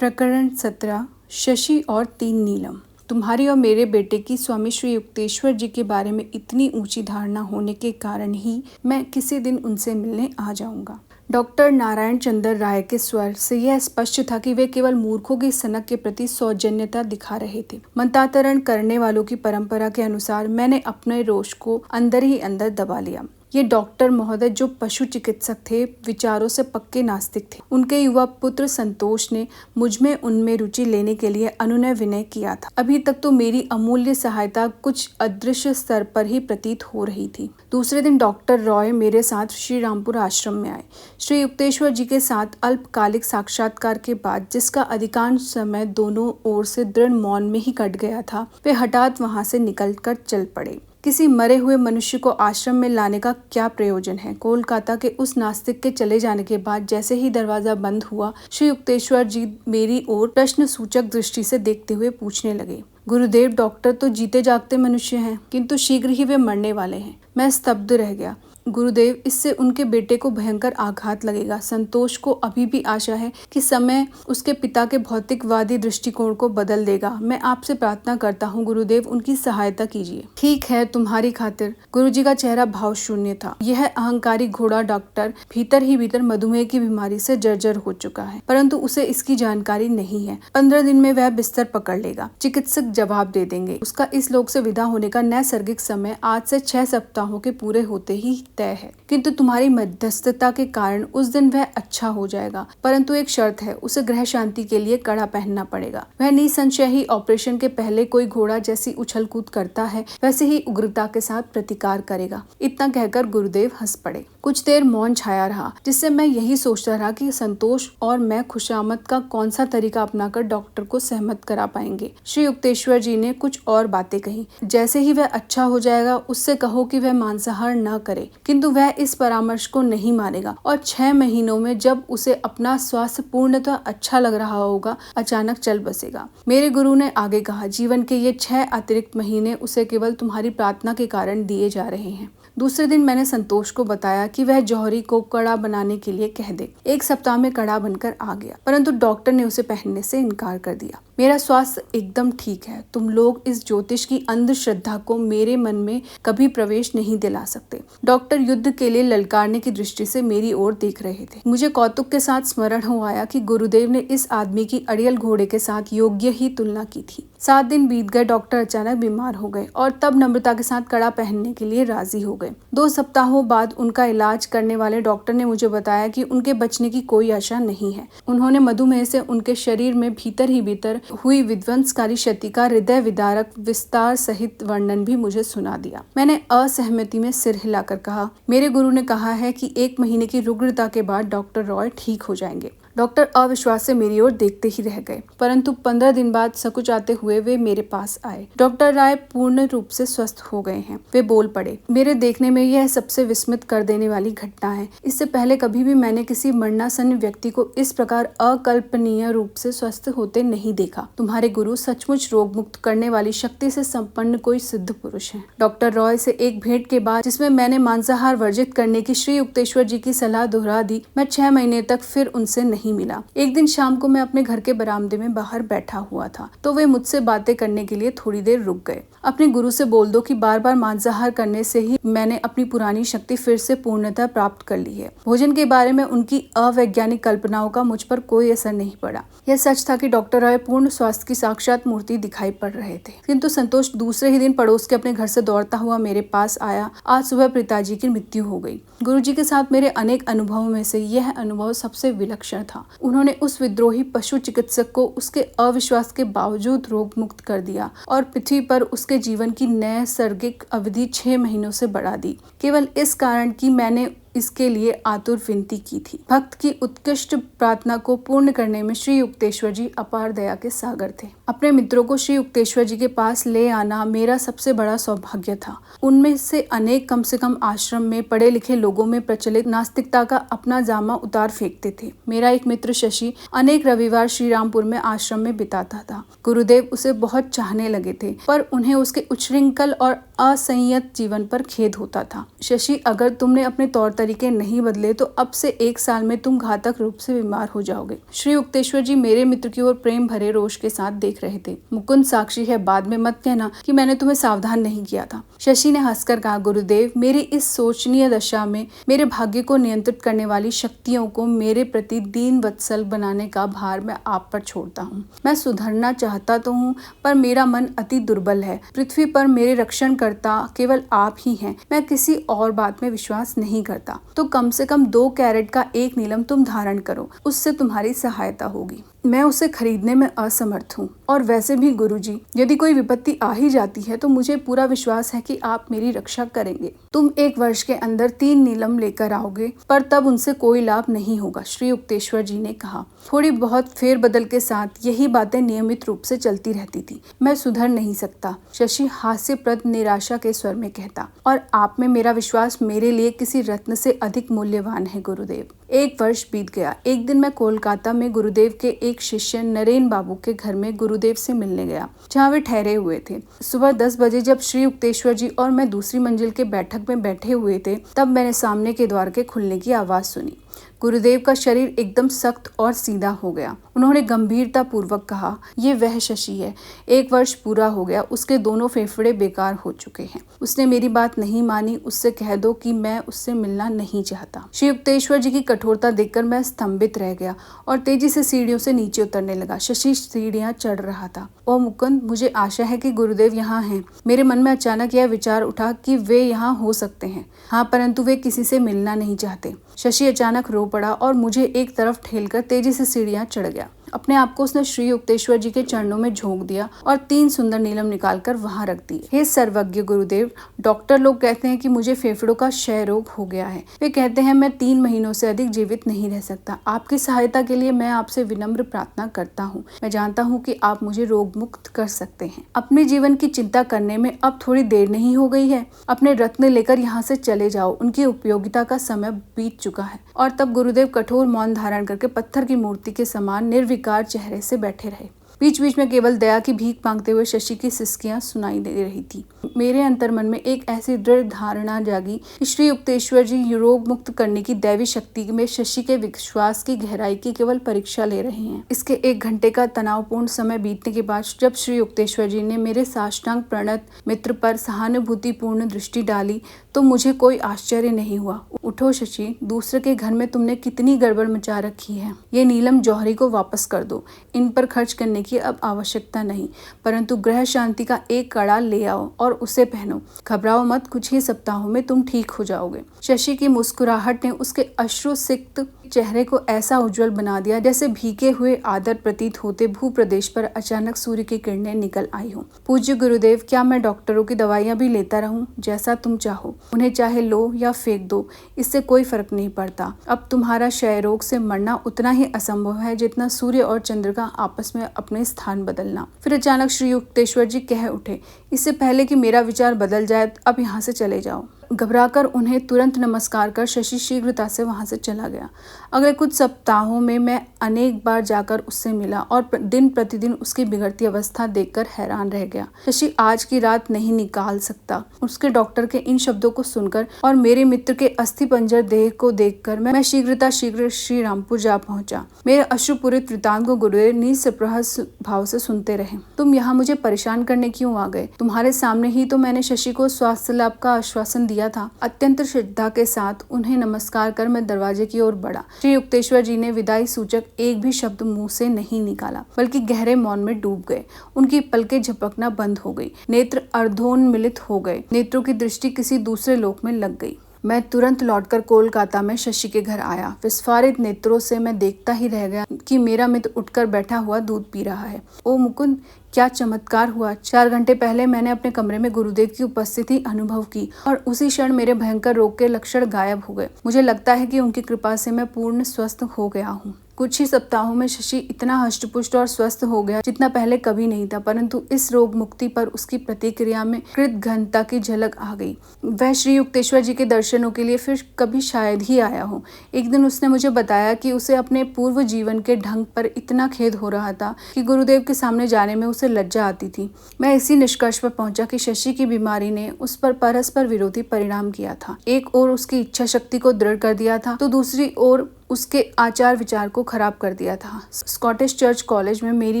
प्रकरण 17। शशि और 3 नीलम। तुम्हारी और मेरे बेटे की स्वामी श्री युक्तेश्वर जी के बारे में इतनी ऊंची धारणा होने के कारण ही मैं किसी दिन उनसे मिलने आ जाऊंगा। डॉक्टर नारायण चंद्र राय के स्वर से यह स्पष्ट था कि वे केवल मूर्खों की सनक के प्रति सौजन्यता दिखा रहे थे। मंतातरण करने वालों की परंपरा के अनुसार मैंने अपने रोष को अंदर ही अंदर दबा लिया। ये डॉक्टर महोदय जो पशु चिकित्सक थे, विचारों से पक्के नास्तिक थे। उनके युवा पुत्र संतोष ने मुझमें उनमें रुचि लेने के लिए अनुनय विनय किया था। अभी तक तो मेरी अमूल्य सहायता कुछ अदृश्य स्तर पर ही प्रतीत हो रही थी। दूसरे दिन डॉक्टर रॉय मेरे साथ श्री रामपुर आश्रम में आए। श्री युक्तेश्वर जी के साथ अल्पकालिक साक्षात्कार के बाद, जिसका अधिकांश समय दोनों ओर से दृढ़ मौन में ही कट गया था, वे हठात वहां से निकलकर चल पड़े। किसी मरे हुए मनुष्य को आश्रम में लाने का क्या प्रयोजन है? कोलकाता के उस नास्तिक के चले जाने के बाद जैसे ही दरवाजा बंद हुआ, श्री युक्तेश्वर जी मेरी ओर प्रश्न सूचक दृष्टि से देखते हुए पूछने लगे, गुरुदेव, डॉक्टर तो जीते जागते मनुष्य हैं, किंतु शीघ्र ही वे मरने वाले हैं। मैं स्तब्ध रह गया। गुरुदेव, इससे उनके बेटे को भयंकर आघात लगेगा। संतोष को अभी भी आशा है कि समय उसके पिता के भौतिकवादी दृष्टिकोण को बदल देगा। मैं आपसे प्रार्थना करता हूँ गुरुदेव, उनकी सहायता कीजिए। ठीक है, तुम्हारी खातिर। गुरुजी का चेहरा भाव शून्य था। यह अहंकारी घोड़ा डॉक्टर भीतर ही भीतर मधुमेह की बीमारी से जर्जर हो चुका है, परंतु उसे इसकी जानकारी नहीं है। 15 दिन में वह बिस्तर पकड़ लेगा। चिकित्सक जवाब दे देंगे। उसका इस लोक से विदा होने का नैसर्गिक समय आज से 6 सप्ताहों के पूरे होते ही तय है, किंतु तुम्हारी मध्यस्थता के कारण उस दिन वह अच्छा हो जाएगा। परंतु एक शर्त है, उसे गृह शांति के लिए कड़ा पहनना पड़ेगा। वह निसंशय ही ऑपरेशन के पहले कोई घोड़ा जैसी उछल कूद करता है, वैसे ही उग्रता के साथ प्रतिकार करेगा। इतना कहकर गुरुदेव हंस पड़े। कुछ देर मौन छाया रहा, जिससे मैं यही सोचता रहा कि संतोष और मैं खुशामद का कौन सा तरीका अपनाकर डॉक्टर को सहमत करा पाएंगे। श्री युक्तेश्वर जी ने कुछ और बातें कही। जैसे ही वह अच्छा हो जाएगा, उससे कहो कि वह मांसाहार न करे, किंतु वह इस परामर्श को नहीं मानेगा और 6 महीनों में जब उसे अपना स्वास्थ्य पूर्णतः अच्छा लग रहा होगा, अचानक चल बसेगा। मेरे गुरु ने आगे कहा, जीवन के ये 6 अतिरिक्त महीने उसे केवल तुम्हारी प्रार्थना के कारण दिए जा रहे हैं। दूसरे दिन मैंने संतोष को बताया कि वह जौहरी को कड़ा बनाने के लिए कह दे। 1 सप्ताह में कड़ा बनकर आ गया, परंतु डॉक्टर ने उसे पहनने से इनकार कर दिया। मेरा स्वास्थ्य एकदम ठीक है। तुम लोग इस ज्योतिष की अंधश्रद्धा को मेरे मन में कभी प्रवेश नहीं दिला सकते। डॉक्टर युद्ध के लिए ललकारने की दृष्टि से मेरी ओर देख रहे थे। मुझे कौतुक के साथ स्मरण हो आया कि गुरुदेव ने इस आदमी की अड़ियल घोड़े के साथ योग्य ही तुलना की थी। 7 दिन बीत गए। डॉक्टर अचानक बीमार हो गए और तब नम्रता के साथ कड़ा पहनने के लिए राजी हो गए। 2 सप्ताहों बाद उनका इलाज करने वाले डॉक्टर ने मुझे बताया कि उनके बचने की कोई आशा नहीं है। उन्होंने मधुमेह से उनके शरीर में भीतर ही भीतर हुई विध्वंसकारी क्षति का हृदय विदारक विस्तार सहित वर्णन भी मुझे सुना दिया। मैंने असहमति में सिर हिलाकर कहा, मेरे गुरु ने कहा है कि 1 महीने की रुग्णता के बाद डॉक्टर रॉय ठीक हो जाएंगे। डॉक्टर अविश्वास से मेरी ओर देखते ही रह गए, परंतु 15 दिन बाद सकुचाते हुए वे मेरे पास आए। डॉक्टर राय पूर्ण रूप से स्वस्थ हो गए हैं। वे बोल पड़े, मेरे देखने में यह सबसे विस्मित कर देने वाली घटना है। इससे पहले कभी भी मैंने किसी मरणासन्न व्यक्ति को इस प्रकार अकल्पनीय रूप से स्वस्थ होते नहीं देखा। तुम्हारे गुरु सचमुच रोग मुक्त करने वाली शक्ति से संपन्न कोई सिद्ध पुरुष हैं। डॉक्टर रॉय से एक भेंट के बाद, जिसमें मैंने मांसाहार वर्जित करने की श्री युक्तेश्वर जी की सलाह दोहरा दी, मैं 6 महीने तक फिर उनसे नहीं मिला। एक दिन शाम को मैं अपने घर के बरामदे में बाहर बैठा हुआ था, तो वे मुझसे बातें करने के लिए थोड़ी देर रुक गए। अपने गुरु से बोल दो कि बार बार मांसाहार करने से ही मैंने अपनी पुरानी शक्ति फिर से पूर्णतः प्राप्त कर ली है। भोजन के बारे में उनकी अवैज्ञानिक कल्पनाओं का मुझ पर कोई असर नहीं पड़ा। यह सच था कि डॉक्टर रॉय पूर्ण स्वास्थ्य की साक्षात मूर्ति दिखाई पड़ रहे थे। किंतु संतोष दूसरे ही दिन पड़ोस के अपने घर से दौड़ता हुआ मेरे पास आया। आज सुबह पिताजी की मृत्यु हो गई। गुरुजी के साथ मेरे अनेक अनुभवों में से यह अनुभव सबसे विलक्षण था। उन्होंने उस विद्रोही पशु चिकित्सक को उसके अविश्वास के बावजूद रोग मुक्त कर दिया और पृथ्वी पर उसके जीवन की नैसर्गिक अवधि 6 महीनों से बढ़ा दी, केवल इस कारण कि मैंने इसके लिए आतुर विनती की थी। भक्त की उत्कृष्ट प्रार्थना को पूर्ण करने में श्री युक्तेश्वर जी अपार दया के सागर थे। अपने मित्रों को श्री युक्तेश्वर जी के पास ले आना मेरा सबसे बड़ा सौभाग्य था। उनमें से अनेक कम से कम आश्रम में पढ़े लिखे लोगों में प्रचलित नास्तिकता का अपना जामा उतार फेंकते थे। मेरा एक मित्र शशि अनेक रविवार श्री रामपुर में आश्रम में बिताता था। गुरुदेव उसे बहुत चाहने लगे थे, पर उन्हें उसके उच्छृंखल और असंयत जीवन पर खेद होता था। शशि, अगर तुमने अपने तौर तरीके नहीं बदले तो अब से 1 साल में तुम घातक रूप से बीमार हो जाओगे। श्री युक्तेश्वर जी मेरे मित्र की ओर प्रेम भरे रोष के साथ देख रहे थे। मुकुंद साक्षी है, बाद में मत कहना कि मैंने तुम्हें सावधान नहीं किया था। शशि ने हंसकर कहा, गुरुदेव, मेरी इस शोचनीय दशा में मेरे भाग्य को नियंत्रित करने वाली शक्तियों को मेरे प्रति दीन वत्सल बनाने का भार मैं आप पर छोड़ता हूँ। मैं सुधरना चाहता तो हूँ, पर मेरा मन अति दुर्बल है। पृथ्वी पर मेरे रक्षणकर्ता केवल आप ही हैं। मैं किसी और बात में विश्वास नहीं करता। तो कम से कम 2 कैरेट का एक नीलम तुम धारण करो, उससे तुम्हारी सहायता होगी। मैं उसे खरीदने में असमर्थ हूँ। और वैसे भी गुरुजी, यदि कोई विपत्ति आ ही जाती है तो मुझे पूरा विश्वास है कि आप मेरी रक्षा करेंगे। तुम 1 वर्ष के अंदर 3 नीलम लेकर आओगे, पर तब उनसे कोई लाभ नहीं होगा, श्री युक्तेश्वर जी ने कहा। थोड़ी बहुत फेरबदल के साथ यही बातें नियमित रूप से चलती रहती थी। मैं सुधर नहीं सकता, शशि हास्यप्रद निराशा के स्वर में कहता, और आप में मेरा विश्वास मेरे लिए किसी रत्न से अधिक मूल्यवान है गुरुदेव। 1 वर्ष बीत गया। एक दिन मैं कोलकाता में गुरुदेव के एक शिष्य नरेन बाबू के घर में गुरुदेव से मिलने गया, जहाँ वे ठहरे हुए थे। सुबह 10 बजे जब श्री युक्तेश्वर जी और मैं दूसरी मंजिल के बैठक में बैठे हुए थे, तब मैंने सामने के द्वार के खुलने की आवाज सुनी। गुरुदेव का शरीर एकदम सख्त और सीधा हो गया। उन्होंने गंभीरता पूर्वक कहा, ये वह शशि है। 1 वर्ष पूरा हो गया, उसके दोनों फेफड़े बेकार हो चुके हैं। उसने मेरी बात नहीं मानी। उससे कह दो कि मैं उससे मिलना नहीं चाहता। श्री युक्तेश्वर जी की कठोरता देखकर मैं स्तंभित रह गया और तेजी से सीढ़ियों से नीचे उतरने लगा। शशि सीढ़ियां चढ़ रहा था। ओ मुकुंद, मुझे आशा है कि गुरुदेव यहाँ हैं। मेरे मन में अचानक यह विचार उठा कि वे यहाँ हो सकते हैं। हाँ, परंतु वे किसी से मिलना नहीं चाहते। शशि अचानक रो पड़ा और मुझे एक तरफ ठेलकर तेजी से सीढ़ियां चढ़ गया। अपने आप को उसने श्री युक्तेश्वर जी के चरणों में झोंक दिया और 3 सुंदर नीलम निकालकर वहां रख दी। हे सर्वज्ञ गुरुदेव, डॉक्टर लोग कहते हैं कि मुझे फेफड़ों का क्षय रोग हो गया है। वे कहते हैं मैं 3 महीनों से अधिक जीवित नहीं रह सकता। आपकी सहायता के लिए मैं आपसे विनम्र प्रार्थना करता हूँ। मैं जानता हूँ कि आप मुझे रोग मुक्त कर सकते हैं। अपने जीवन की चिंता करने में अब थोड़ी देर नहीं हो गई है। अपने रत्न लेकर यहाँ से चले जाओ, उनकी उपयोगिता का समय बीत चुका है। और तब गुरुदेव कठोर मौन धारण करके पत्थर की मूर्ति के समान निर्विकार चेहरे से बैठे रहे। बीच बीच में केवल दया की भीख मांगते हुए शशि की सिसकियां सुनाई दे रही थी। मेरे अंतर्मन में एक ऐसी दृढ़ धारणा जागी कि श्री युक्तेश्वर जी रोग मुक्त करने की दैवी शक्ति में शशि के विश्वास की गहराई की केवल परीक्षा ले रहे हैं। इसके 1 घंटे का तनावपूर्ण समय बीतने के बाद जब श्री युक्तेश्वर जी ने मेरे साष्टांग प्रणत मित्र पर सहानुभूतिपूर्ण दृष्टि डाली तो मुझे कोई आश्चर्य नहीं हुआ। उठो शशि, दूसरे के घर में तुमने कितनी गड़बड़ मचा रखी है। ये नीलम जौहरी को वापस कर दो। इन पर खर्च करने की अब आवश्यकता नहीं, परंतु ग्रह शांति का एक कड़ा ले आओ और उसे पहनो। घबराओ मत, कुछ ही सप्ताहों में तुम ठीक हो जाओगे। शशि की मुस्कुराहट ने उसके अश्रुसिक्त चेहरे को ऐसा उज्जवल बना दिया जैसे भीगे हुए आदर प्रतीत होते भूप्रदेश पर अचानक सूर्य की किरणें निकल आई हो। पूज्य गुरुदेव, क्या मैं डॉक्टरों की दवाइयां भी लेता रहूं? जैसा तुम चाहो, उन्हें चाहे लो या फेंक दो, इससे कोई फर्क नहीं पड़ता। अब तुम्हारा क्षय रोग से मरना उतना ही असंभव है जितना सूर्य और चंद्र का आपस में अपने स्थान बदलना। फिर अचानक श्री युक्तेश्वर जी कह उठे, इससे पहले कि मेरा विचार बदल जाए, अब यहाँ से चले जाओ। घबराकर उन्हें तुरंत नमस्कार कर शशि शीघ्रता से वहां से चला गया। अगले कुछ सप्ताहों में मैं अनेक बार जाकर उससे मिला और दिन प्रतिदिन उसकी बिगड़ती अवस्था देखकर हैरान रह गया। शशि आज की रात नहीं निकाल सकता। उसके डॉक्टर के इन शब्दों को सुनकर और मेरे मित्र के अस्थि पंजर देह को देखकर मैं शीघ्र श्री रामपुर जा पहुंचा। मेरे अश्रुपूरित वृतांत को गुरुदेव निस्पृह भाव से सुनते रहे। तुम यहाँ मुझे परेशान करने क्यों आ गए? तुम्हारे सामने ही तो मैंने शशि को स्वास्थ्य लाभ का आश्वासन दिया था। अत्यंत श्रद्धा के साथ उन्हें नमस्कार कर मैं दरवाजे की ओर बढ़ा। श्री युक्तेश्वर जी ने विदाई सूचक एक भी शब्द मुंह से नहीं निकाला, बल्कि गहरे मौन में डूब गए। उनकी पलकें झपकना बंद हो गई, नेत्र अर्धोन्मिलित हो गए, नेत्रों की दृष्टि किसी दूसरे लोक में लग गई। मैं तुरंत लौटकर कोलकाता में शशि के घर आया। विस्फारित नेत्रों से मैं देखता ही रह गया कि मेरा मित्र उठकर बैठा हुआ दूध पी रहा है। ओ मुकुंद, क्या चमत्कार हुआ! 4 घंटे पहले मैंने अपने कमरे में गुरुदेव की उपस्थिति अनुभव की और उसी क्षण मेरे भयंकर रोग के लक्षण गायब हो गए। मुझे लगता है कि उनकी कृपा से मैं पूर्ण स्वस्थ हो गया हूँ। कुछ ही सप्ताहों में शशि इतना हष्टपुष्ट और स्वस्थ हो गया जितना पहले कभी नहीं था, परंतु इस रोग मुक्ति पर उसकी प्रतिक्रिया में कृतघ्नता की झलक आ गई। वह श्री युक्तेश्वर जी के दर्शनों के लिए फिर कभी शायद ही आया हो। एक दिन उसने मुझे बताया कि उसे अपने पूर्व जीवन के ढंग पर इतना खेद हो रहा था कि गुरुदेव के सामने जाने में उसे उसे लज्जा आती थी। मैं इसी निष्कर्ष पर पहुंचा कि शशि की बीमारी ने उस पर परस्पर विरोधी परिणाम किया था। एक ओर उसकी इच्छा शक्ति को दृढ़ कर दिया था तो दूसरी ओर उसके आचार विचार को खराब कर दिया था। स्कॉटिश चर्च कॉलेज में मेरी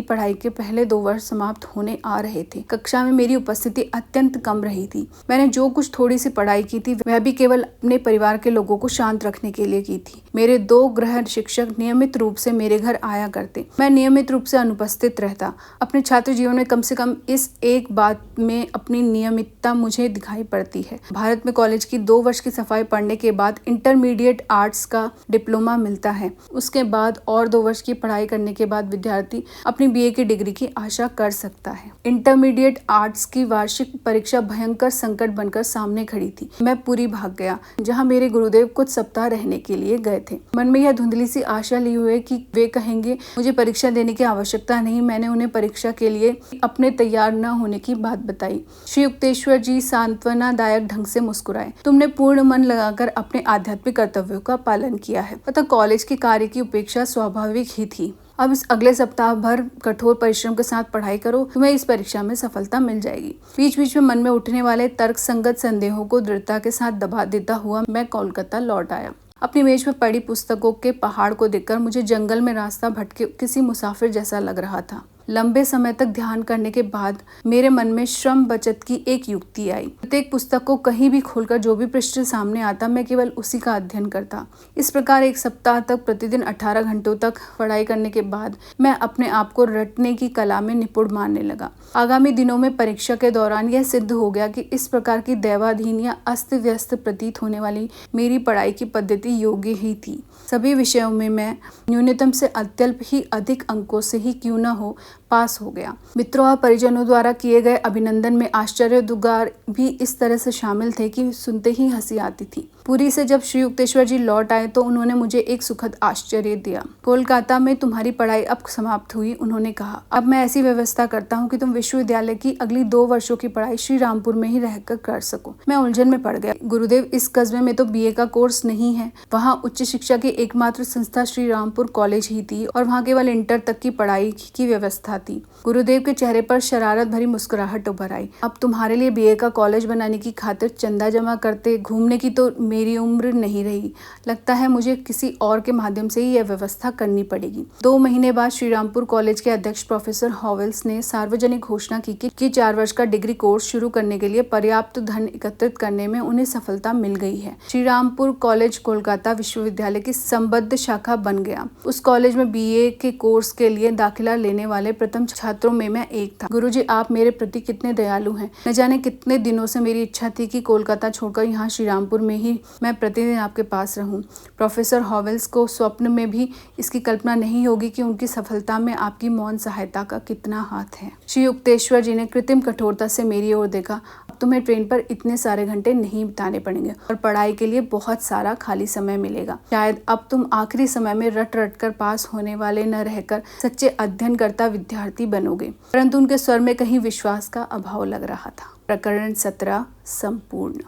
पढ़ाई के पहले 2 वर्ष समाप्त होने आ रहे थे। कक्षा में मेरी उपस्थिति अत्यंत कम रही थी। मैंने जो कुछ थोड़ी सी पढ़ाई की थी वह भी केवल अपने परिवार के लोगों को शांत रखने के लिए की थी। मेरे 2 गृह शिक्षक नियमित रूप से मेरे घर आया करते। मैं नियमित रूप से अनुपस्थित रहता। अपने छात्र जीवन में कम से कम इस एक बात में अपनी नियमितता मुझे दिखाई पड़ती है। भारत में कॉलेज की 2 वर्ष की सफाई पढ़ने के बाद इंटरमीडिएट आर्ट्स का डिप्लोमा मिलता है। उसके बाद और 2 वर्ष की पढ़ाई करने के बाद विद्यार्थी अपनी बीए की डिग्री की आशा कर सकता है। इंटरमीडिएट आर्ट्स की वार्षिक परीक्षा भयंकर संकट बनकर सामने खड़ी थी। मैं पूरी भाग गया जहां मेरे गुरुदेव कुछ सप्ताह रहने के लिए गए थे। मन में यह धुंधली सी आशा ली हुए कि वे कहेंगे मुझे परीक्षा देने की आवश्यकता नहीं। मैंने उन्हें परीक्षा के लिए अपने तैयार न होने की बात बताई। श्री युक्तेश्वर जी सांत्वनादायक ढंग से मुस्कुराए। तुमने पूर्ण मन लगाकर अपने आध्यात्मिक कर्तव्यों का पालन किया है। कॉलेज के कार्य की उपेक्षा स्वाभाविक ही थी। अब इस अगले सप्ताह भर कठोर परिश्रम के साथ पढ़ाई करो, तुम्हें इस परीक्षा में सफलता मिल जाएगी। बीच बीच में मन में उठने वाले तर्क संगत संदेहों को दृढ़ता के साथ दबा देता हुआ मैं कोलकाता लौट आया। अपनी मेज पर पड़ी पुस्तकों के पहाड़ को देखकर मुझे जंगल में रास्ता भटके किसी मुसाफिर जैसा लग रहा था। लंबे समय तक ध्यान करने के बाद मेरे मन में श्रम बचत की एक युक्ति आई। प्रत्येक पुस्तक को कहीं भी खोलकर जो भी पृष्ठ सामने आता मैं केवल उसी का अध्ययन करता। इस प्रकार 1 सप्ताह तक प्रतिदिन 18 घंटों तक पढ़ाई करने के बाद मैं अपने आप को रटने की कला में निपुण मानने लगा। आगामी दिनों में परीक्षा के दौरान यह सिद्ध हो गया कि इस प्रकार की दैवाधीन या अस्त व्यस्त प्रतीत होने वाली मेरी पढ़ाई की पद्धति योग्य ही थी। सभी विषयों में मैं न्यूनतम से अत्यल्प ही अधिक अंकों से ही क्यों न हो पास हो गया। मित्रों और परिजनों द्वारा किए गए अभिनंदन में आश्चर्योद्गार भी इस तरह से शामिल थे कि सुनते ही हंसी आती थी। पुरी से जब श्री युक्तेश्वर जी लौट आए तो उन्होंने मुझे एक सुखद आश्चर्य दिया। कोलकाता में तुम्हारी पढ़ाई अब समाप्त हुई, उन्होंने कहा। अब मैं ऐसी व्यवस्था करता हूँ कि तुम विश्वविद्यालय की अगली 2 वर्षों की पढ़ाई श्री रामपुर में ही रहकर कर सको। मैं उलझन में पड़ गया। गुरुदेव, इस कस्बे में तो बीए का कोर्स नहीं है। वहाँ उच्च शिक्षा की एकमात्र संस्था श्री रामपुर कॉलेज ही थी और वहाँ केवल इंटर तक की पढ़ाई की व्यवस्था थी। गुरुदेव के चेहरे पर शरारत भरी मुस्कुराहट उभर आई। अब तुम्हारे लिए बीए का कॉलेज बनाने की खातिर चंदा जमा करते घूमने की तो मेरी उम्र नहीं रही। लगता है मुझे किसी और के माध्यम से ही यह व्यवस्था करनी पड़ेगी। 2 महीने बाद श्रीरामपुर कॉलेज के अध्यक्ष प्रोफेसर हॉवेल्स ने सार्वजनिक घोषणा की कि 4 वर्ष का डिग्री कोर्स शुरू करने के लिए पर्याप्त धन एकत्रित करने में उन्हें सफलता मिल गई है। श्रीरामपुर कॉलेज कोलकाता विश्वविद्यालय की संबद्ध शाखा बन गया। उस कॉलेज में बीए के कोर्स के लिए दाखिला लेने वाले प्रथम छात्रों में मैं एक था। गुरुजी, आप मेरे प्रति कितने दयालु हैं। न जाने कितने दिनों से मेरी इच्छा थी कि कोलकाता छोड़कर यहाँ श्रीरामपुर में ही मैं प्रतिदिन आपके पास रहूं। प्रोफेसर हॉवेल्स को स्वप्न में भी इसकी कल्पना नहीं होगी कि उनकी सफलता में आपकी मौन सहायता का कितना हाथ है। श्री युक्तेश्वर जी ने कृत्रिम कठोरता से मेरी ओर देखा। अब तुम्हें ट्रेन पर इतने सारे घंटे नहीं बिताने पड़ेंगे और पढ़ाई के लिए बहुत सारा खाली समय मिलेगा। शायद अब तुम आखिरी समय में रट रट कर पास होने वाले न रहकर सच्चे अध्ययनकर्ता विद्यार्थी बनोगे। परंतु उनके स्वर में कहीं विश्वास का अभाव लग रहा था। प्रकरण 17 संपूर्ण।